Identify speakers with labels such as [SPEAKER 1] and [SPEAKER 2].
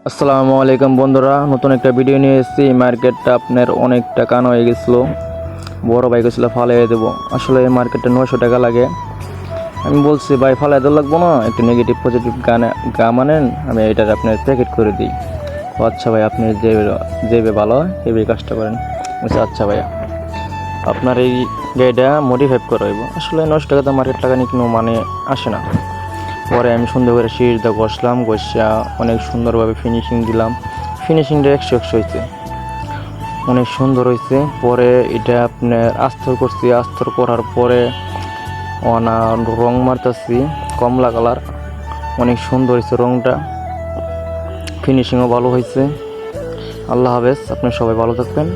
[SPEAKER 1] আসসালামু আলাইকুম বন্ধুরা, নতুন একটা ভিডিও নিয়ে এসেছি। মার্কেটটা আপনার অনেকটা কান হয়ে গেছিলো, বড় ভাই গেছিলো ফালাই দেবো। আসলে এই মার্কেটটা 900 টাকা লাগে। আমি বলছি ভাই ফালাই দেওয়া লাগবো না, একটু নেগেটিভ পজিটিভ গাম আনেন, আমি এটার আপনার প্যাকেট করে দিই। ও আচ্ছা ভাই, আপনি যেভাবে ভালো হয় এভাবে কাজটা করেন। বলছি আচ্ছা ভাইয়া, আপনার এই গাড়িটা মডিফাই করা হইব। আসলে 900 টাকাতে মার্কেট লাগানি কোনো মানে আসে না। পরে আমি সুন্দর করে সিঁড়িটা ঘষলাম, ঘষা অনেক সুন্দরভাবে ফিনিশিং দিলাম। ফিনিশিংটা 100 হয়েছে, অনেক সুন্দর হয়েছে। পরে এটা আপনার আস্তর করছি, আস্তর করার পরে রং মারতেছি কমলা কালার। অনেক সুন্দর হয়েছে রংটা, ফিনিশিংও ভালো হয়েছে। আল্লাহ হাফেজ, আপনি সবাই ভালো থাকবেন।